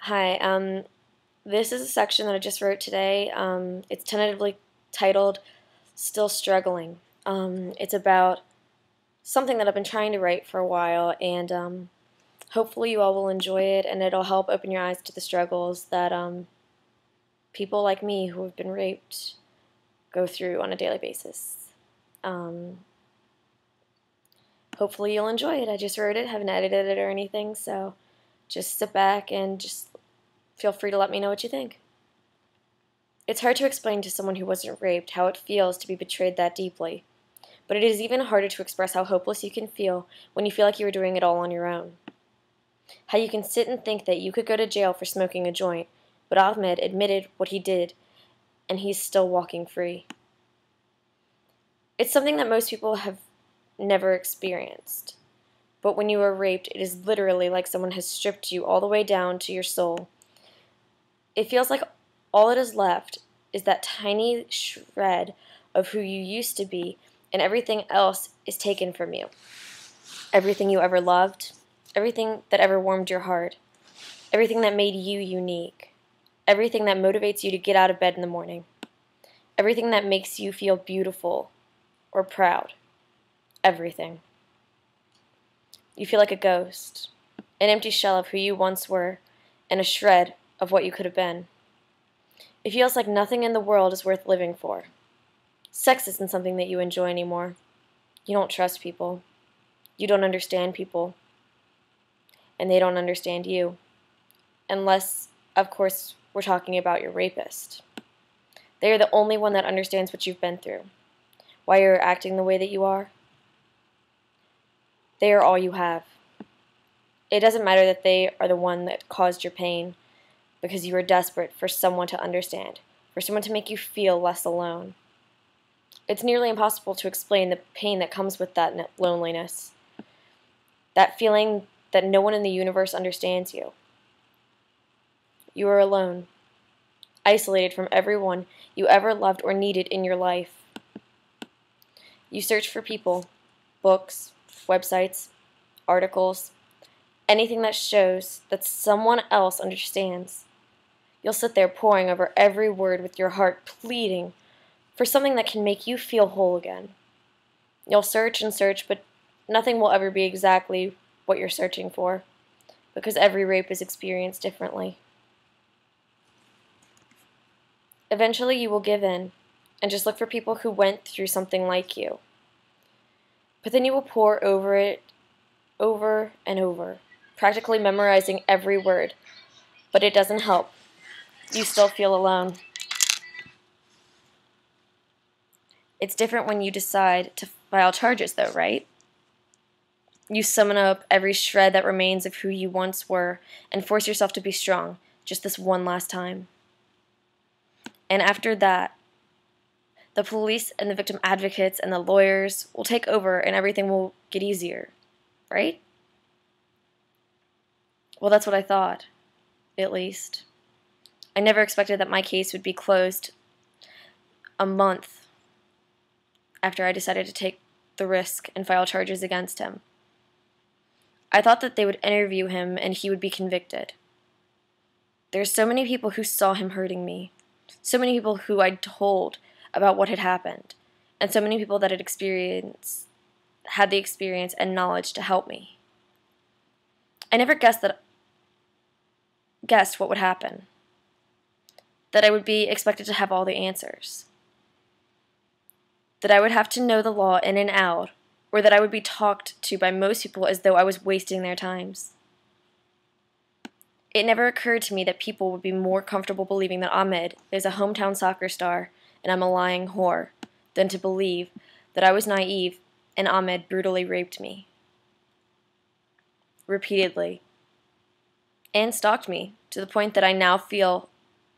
Hi, this is a section that I just wrote today. It's tentatively titled Still Struggling. It's about something that I've been trying to write for a while, and hopefully you all will enjoy it, and it'll help open your eyes to the struggles that people like me who have been raped go through on a daily basis. Hopefully you'll enjoy it. I just wrote it, haven't edited it or anything, so just sit back and just feel free to let me know what you think. It's hard to explain to someone who wasn't raped how it feels to be betrayed that deeply, but it is even harder to express how hopeless you can feel when you feel like you were doing it all on your own. How you can sit and think that you could go to jail for smoking a joint, but Ahmed admitted what he did, and he's still walking free. It's something that most people have never experienced, but when you are raped, it is literally like someone has stripped you all the way down to your soul. It feels like all that is left is that tiny shred of who you used to be, and everything else is taken from you. Everything you ever loved, everything that ever warmed your heart, everything that made you unique, everything that motivates you to get out of bed in the morning, everything that makes you feel beautiful or proud, everything. You feel like a ghost, an empty shell of who you once were, and a shred of what you could have been. It feels like nothing in the world is worth living for. Sex isn't something that you enjoy anymore. You don't trust people. You don't understand people. And they don't understand you. Unless, of course, we're talking about your rapist. They are the only one that understands what you've been through, why you're acting the way that you are. They are all you have. It doesn't matter that they are the one that caused your pain, because you were desperate for someone to understand, for someone to make you feel less alone. It's nearly impossible to explain the pain that comes with that loneliness, that feeling that no one in the universe understands you. You are alone, isolated from everyone you ever loved or needed in your life. You search for people, books, websites, articles, anything that shows that someone else understands. You'll sit there poring over every word with your heart pleading for something that can make you feel whole again. You'll search and search, but nothing will ever be exactly what you're searching for, because every rape is experienced differently. Eventually you will give in and just look for people who went through something like you. But then you will pore over it over and over, practically memorizing every word, but it doesn't help. You still feel alone. It's different when you decide to file charges, though, right? You summon up every shred that remains of who you once were and force yourself to be strong, just this one last time. And after that, the police and the victim advocates and the lawyers will take over and everything will get easier, right? Well, that's what I thought, at least. I never expected that my case would be closed a month after I decided to take the risk and file charges against him. I thought that they would interview him and he would be convicted. There's so many people who saw him hurting me, so many people who I'd told about what had happened, and so many people that had the experience and knowledge to help me. I never guessed what would happen, that I would be expected to have all the answers, that I would have to know the law in and out, or that I would be talked to by most people as though I was wasting their times. It never occurred to me that people would be more comfortable believing that Ahmed is a hometown soccer star and I'm a lying whore than to believe that I was naive and Ahmed brutally raped me. Repeatedly. And stalked me to the point that I now feel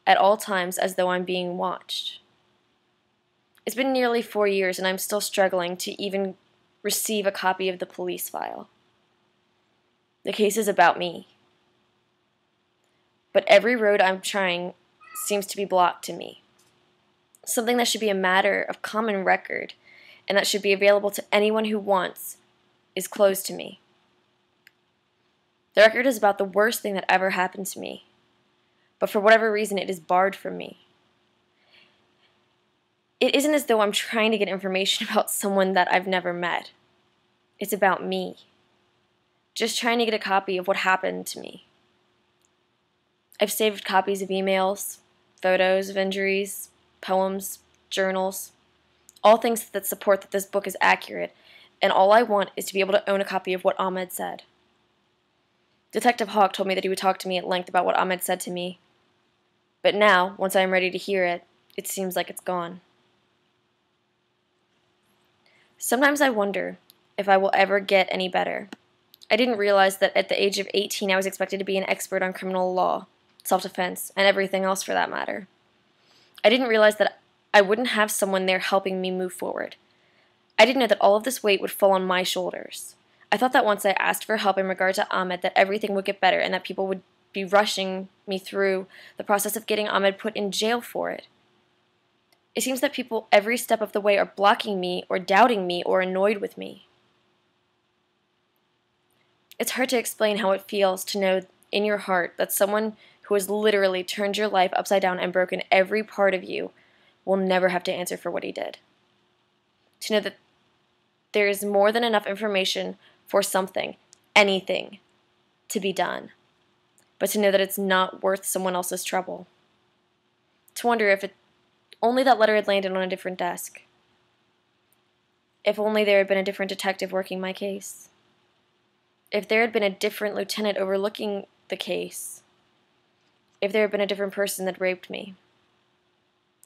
at all times as though I'm being watched. It's been nearly 4 years and I'm still struggling to even receive a copy of the police file. The case is about me. But every road I'm trying seems to be blocked to me. Something that should be a matter of common record and that should be available to anyone who wants is closed to me. The record is about the worst thing that ever happened to me, but for whatever reason it is barred from me. It isn't as though I'm trying to get information about someone that I've never met. It's about me. Just trying to get a copy of what happened to me. I've saved copies of emails, photos of injuries, poems, journals, all things that support that this book is accurate, and all I want is to be able to own a copy of what Ahmed said. Detective Hawk told me that he would talk to me at length about what Ahmed said to me, but now, once I am ready to hear it, it seems like it's gone. Sometimes I wonder if I will ever get any better. I didn't realize that at the age of 18 I was expected to be an expert on criminal law, self-defense, and everything else for that matter. I didn't realize that I wouldn't have someone there helping me move forward. I didn't know that all of this weight would fall on my shoulders. I thought that once I asked for help in regard to Ahmed that everything would get better and that people would be rushing me through the process of getting Ahmed put in jail for it. It seems that people every step of the way are blocking me or doubting me or annoyed with me. It's hard to explain how it feels to know in your heart that someone who has literally turned your life upside down and broken every part of you will never have to answer for what he did. To know that there is more than enough information for something, anything, to be done, but to know that it's not worth someone else's trouble. To wonder if only that letter had landed on a different desk. If only there had been a different detective working my case. If there had been a different lieutenant overlooking the case. If there had been a different person that raped me.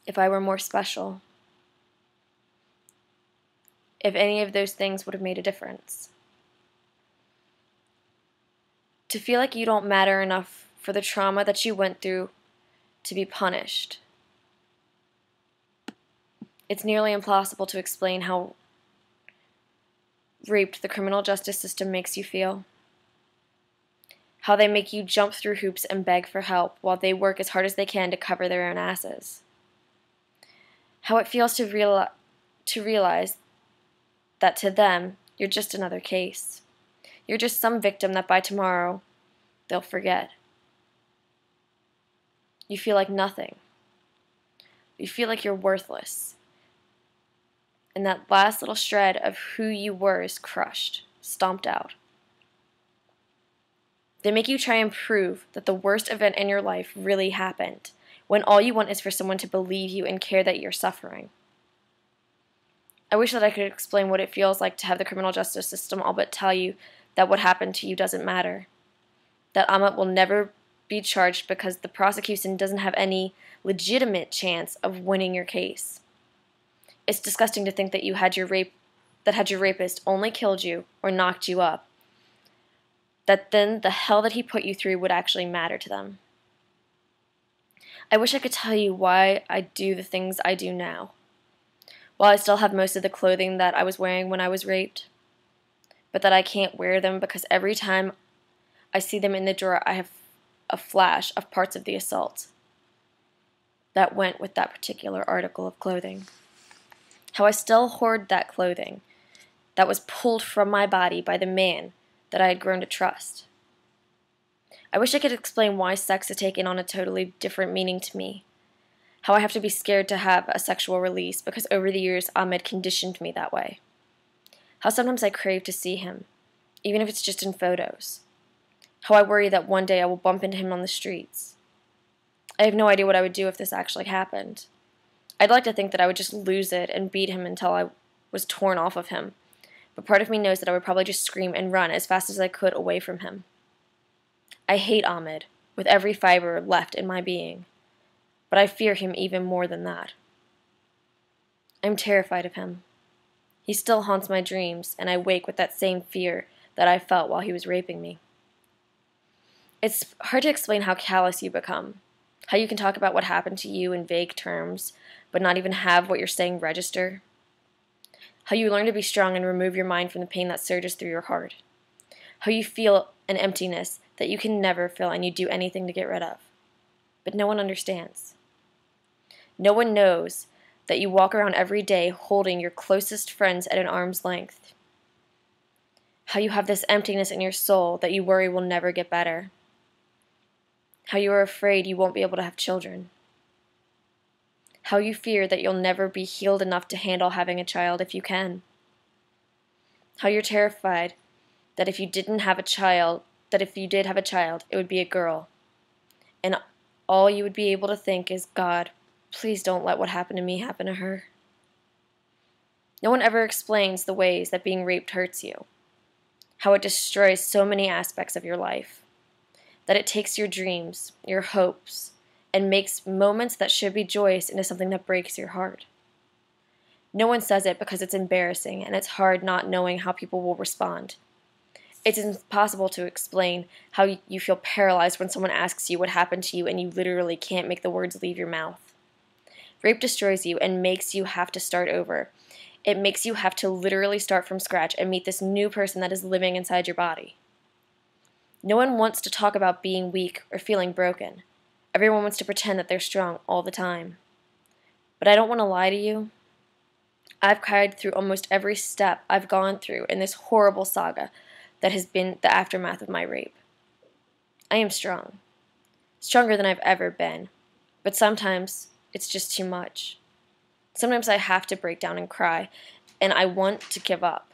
If I were more special. If any of those things would have made a difference. To feel like you don't matter enough for the trauma that you went through to be punished. It's nearly impossible to explain how raped the criminal justice system makes you feel. How they make you jump through hoops and beg for help while they work as hard as they can to cover their own asses. How it feels to realize that to them, you're just another case. You're just some victim that by tomorrow, they'll forget. You feel like nothing. You feel like you're worthless. And that last little shred of who you were is crushed, stomped out. They make you try and prove that the worst event in your life really happened, when all you want is for someone to believe you and care that you're suffering. I wish that I could explain what it feels like to have the criminal justice system all but tell you that what happened to you doesn't matter. That Ahmed will never be charged because the prosecution doesn't have any legitimate chance of winning your case. It's disgusting to think that had your rapist only killed you or knocked you up, that then the hell that he put you through would actually matter to them. I wish I could tell you why I do the things I do now, while I still have most of the clothing that I was wearing when I was raped, but that I can't wear them because every time I see them in the drawer I have a flash of parts of the assault that went with that particular article of clothing. How I still hoard that clothing that was pulled from my body by the man that I had grown to trust. I wish I could explain why sex has taken on a totally different meaning to me. How I have to be scared to have a sexual release because over the years Ahmed conditioned me that way. How sometimes I crave to see him, even if it's just in photos. How I worry that one day I will bump into him on the streets. I have no idea what I would do if this actually happened. I'd like to think that I would just lose it and beat him until I was torn off of him, but part of me knows that I would probably just scream and run as fast as I could away from him. I hate Ahmed with every fiber left in my being, but I fear him even more than that. I'm terrified of him. He still haunts my dreams, and I wake with that same fear that I felt while he was raping me. It's hard to explain how callous you become, how you can talk about what happened to you in vague terms, but not even have what you're saying register. How you learn to be strong and remove your mind from the pain that surges through your heart. How you feel an emptiness that you can never fill and you do anything to get rid of. But no one understands. No one knows that you walk around every day holding your closest friends at an arm's length. How you have this emptiness in your soul that you worry will never get better. how you are afraid you won't be able to have children, how you fear that you'll never be healed enough to handle having a child if you can, how you're terrified that if you didn't have a child, that if you did have a child, it would be a girl, and all you would be able to think is, God, please don't let what happened to me happen to her. No one ever explains the ways that being raped hurts you, how it destroys so many aspects of your life, that it takes your dreams, your hopes, and makes moments that should be joyous into something that breaks your heart. No one says it because it's embarrassing and it's hard not knowing how people will respond. It's impossible to explain how you feel paralyzed when someone asks you what happened to you and you literally can't make the words leave your mouth. Rape destroys you and makes you have to start over. It makes you have to literally start from scratch and meet this new person that is living inside your body. No one wants to talk about being weak or feeling broken. Everyone wants to pretend that they're strong all the time. But I don't want to lie to you. I've cried through almost every step I've gone through in this horrible saga that has been the aftermath of my rape. I am strong. Stronger than I've ever been. But sometimes it's just too much. Sometimes I have to break down and cry, and I want to give up.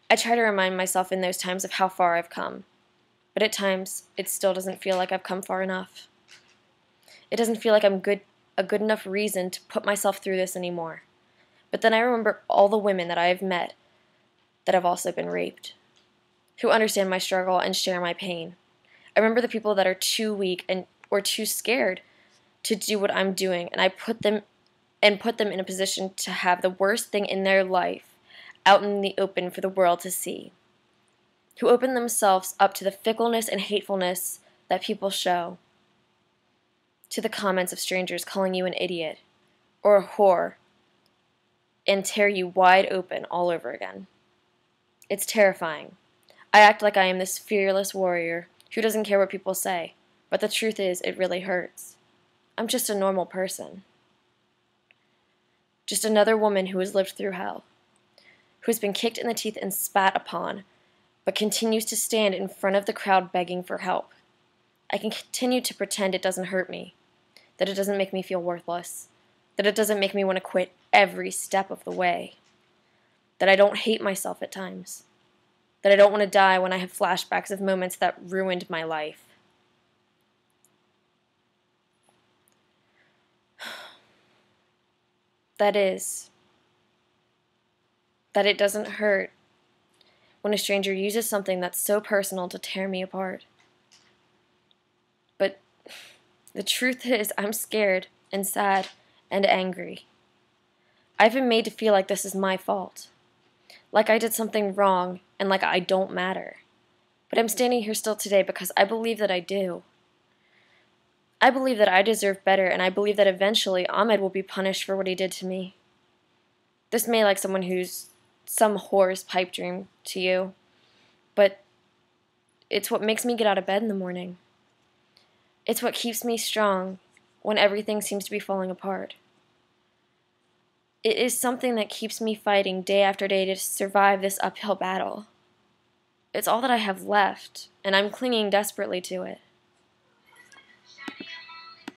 I try to remind myself in those times of how far I've come. But at times, it still doesn't feel like I've come far enough. It doesn't feel like a good enough reason to put myself through this anymore. But then I remember all the women that I have met that have also been raped, who understand my struggle and share my pain. I remember the people that are too weak or too scared to do what I'm doing, and I put them in a position to have the worst thing in their life out in the open for the world to see, who open themselves up to the fickleness and hatefulness that people show, to the comments of strangers calling you an idiot or a whore, and tear you wide open all over again. It's terrifying. I act like I am this fearless warrior who doesn't care what people say, but the truth is, it really hurts. I'm just a normal person. Just another woman who has lived through hell, who has been kicked in the teeth and spat upon, but continues to stand in front of the crowd begging for help. I can continue to pretend it doesn't hurt me, that it doesn't make me feel worthless, that it doesn't make me want to quit every step of the way, that I don't hate myself at times, that I don't want to die when I have flashbacks of moments that ruined my life. That is, that it doesn't hurt when a stranger uses something that's so personal to tear me apart. But the truth is, I'm scared and sad and angry. I've been made to feel like this is my fault, like I did something wrong and like I don't matter. But I'm standing here still today because I believe that I do. I believe that I deserve better, and I believe that eventually Ahmed will be punished for what he did to me. This may like someone who's some whore's pipe dream to you, but it's what makes me get out of bed in the morning. It's what keeps me strong when everything seems to be falling apart. It is something that keeps me fighting day after day to survive this uphill battle. It's all that I have left, and I'm clinging desperately to it.